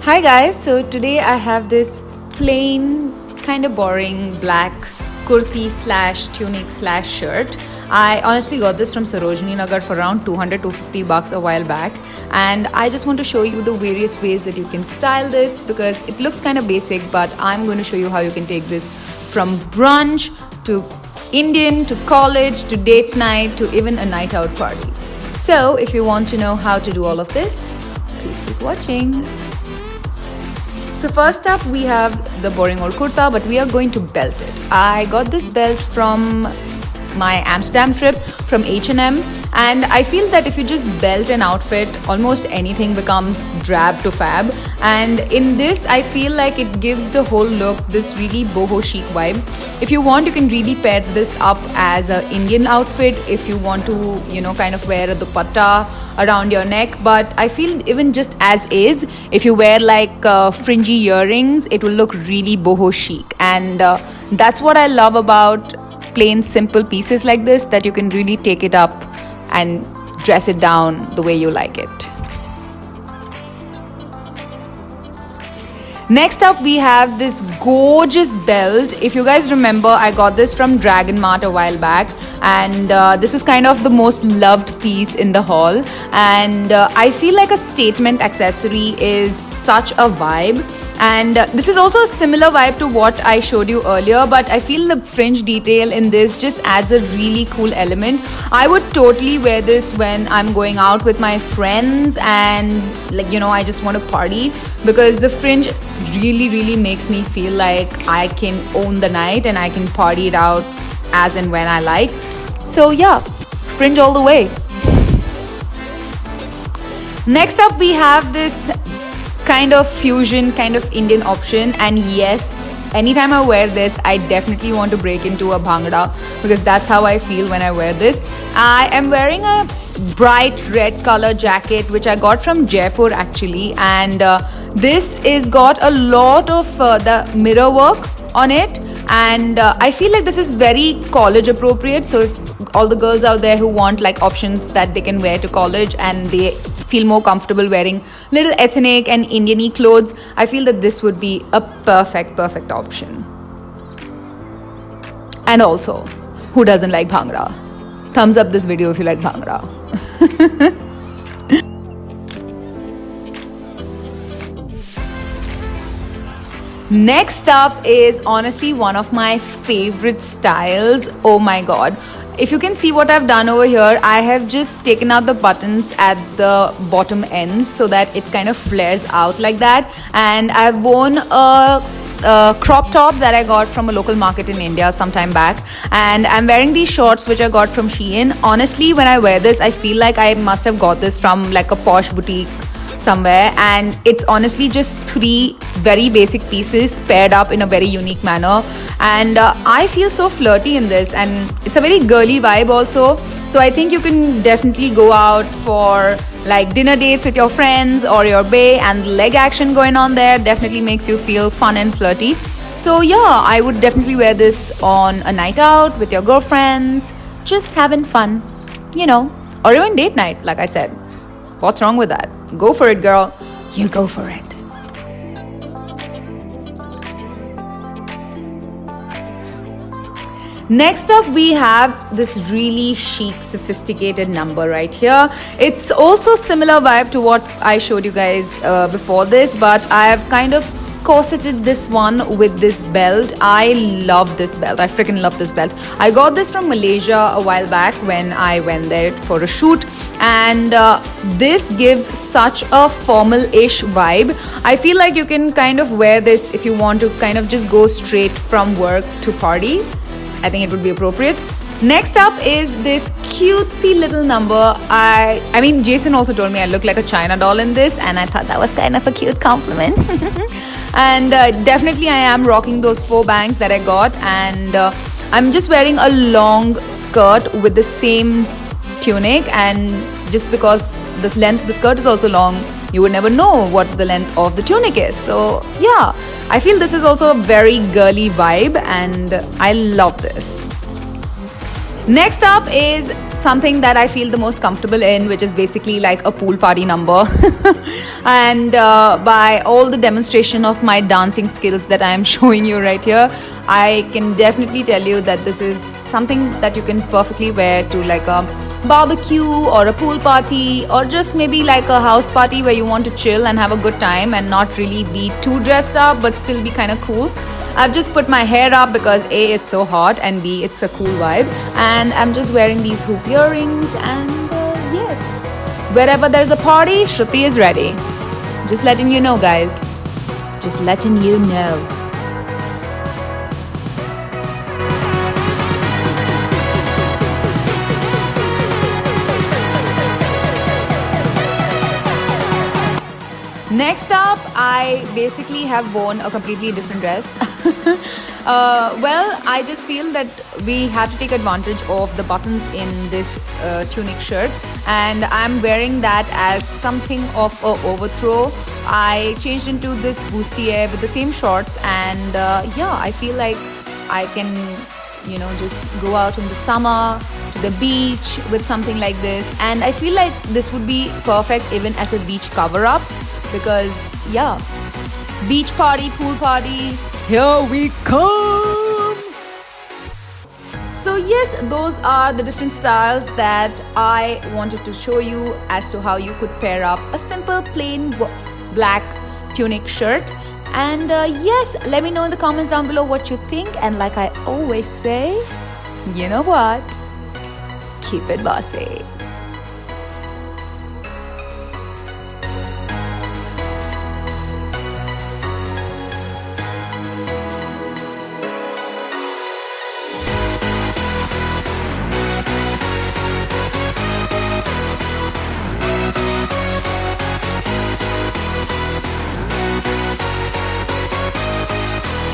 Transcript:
Hi guys, so today I have this plain, kind of boring black kurti slash tunic slash shirt. I honestly got this from Sarojini Nagar for around 200 to 250 bucks a while back, and I just want to show you the various ways that you can style this because it looks kind of basic, but I'm going to show you how you can take this from brunch to Indian to college to date night to even a night out party. So if you want to know how to do all of this, please keep watching. So first up we have the boring old kurta, but we are going to belt it. I got this belt from my Amsterdam trip from H&M, and I feel that if you just belt an outfit, almost anything becomes drab to fab. And in this, I feel like it gives the whole look this really boho chic vibe. If you want, you can really pair this up as an Indian outfit if you want to, kind of wear a dupatta around your neck. But I feel even just as is, if you wear like fringy earrings, it will look really boho chic. And that's what I love about plain simple pieces like this, that you can really take it up and dress it down the way you like it. Next up we have this gorgeous belt. If you guys remember, I got this from Dragon Mart a while back, and this was kind of the most loved piece in the haul, and I feel like a statement accessory is such a vibe. And this is also a similar vibe to what I showed you earlier, but I feel the fringe detail in this just adds a really cool element. I would totally wear this when I'm going out with my friends and I just want to party, because the fringe really makes me feel like I can own the night and I can party it out as and when I like. So yeah, fringe all the way. Next up we have this kind of fusion, kind of Indian option, and yes, anytime I wear this, I definitely want to break into a bhangra, because that's how I feel when I wear this. I am wearing a bright red color jacket which I got from Jaipur actually, and this is got a lot of the mirror work on it, and I feel like this is very college appropriate. So if all the girls out there who want like options that they can wear to college and they feel more comfortable wearing little ethnic and Indian-y clothes, I feel that this would be a perfect option. And also, who doesn't like bhangra? Thumbs up this video if you like bhangra. Next up is honestly one of my favorite styles. Oh my god. If you can see what I've done over here, I have just taken out the buttons at the bottom ends so that it kind of flares out like that. And I've worn a crop top that I got from a local market in India some time back, and I'm wearing these shorts which I got from Shein. Honestly, when I wear this, I feel like I must have got this from like a posh boutique somewhere, and it's honestly just three very basic pieces paired up in a very unique manner, and I feel so flirty in this, and it's a very girly vibe also. So I think you can definitely go out for like dinner dates with your friends or your bae, and the leg action going on there definitely makes you feel fun and flirty. So yeah, I would definitely wear this on a night out with your girlfriends, just having fun, or even date night. Like I said, what's wrong with that? Go for it, girl. You go for it. Next up we have this really chic, sophisticated number right here. It's also similar vibe to what I showed you guys before this, but I have kind of corseted this one with this belt. I love this belt. I freaking love this belt. I got this from Malaysia a while back when I went there for a shoot, and this gives such a formal-ish vibe. I feel like you can kind of wear this if you want to kind of just go straight from work to party. I think it would be appropriate. Next up is this cutesy little number. I mean, Jason also told me I look like a China doll in this, and I thought that was kind of a cute compliment. And definitely I am rocking those 4 bangs that I got, and I'm just wearing a long skirt with the same tunic, and just because the length of the skirt is also long, you would never know what the length of the tunic is. So yeah, I feel this is also a very girly vibe, and I love this. Next up is something that I feel the most comfortable in, which is basically like a pool party number. And by all the demonstration of my dancing skills that I am showing you right here, I can definitely tell you that this is something that you can perfectly wear to like a barbecue or a pool party, or just maybe like a house party where you want to chill and have a good time and not really be too dressed up but still be kind of cool. I've just put my hair up because A, it's so hot, and B, it's a cool vibe, and I'm just wearing these hoop earrings, and yes, wherever there's a party, Shruti is ready. Just letting you know, guys. Just letting you know. Next up, I basically have worn a completely different dress. Well, I just feel that we have to take advantage of the buttons in this tunic shirt, and I'm wearing that as something of a overthrow. I changed into this bustier with the same shorts, and yeah, I feel like I can, just go out in the summer to the beach with something like this, and I feel like this would be perfect even as a beach cover-up. Because yeah, beach party, pool party, here we come. So yes, those are the different styles that I wanted to show you as to how you could pair up a simple plain black tunic shirt. And yes, let me know in the comments down below what you think, and like I always say, you know what, keep it bossy.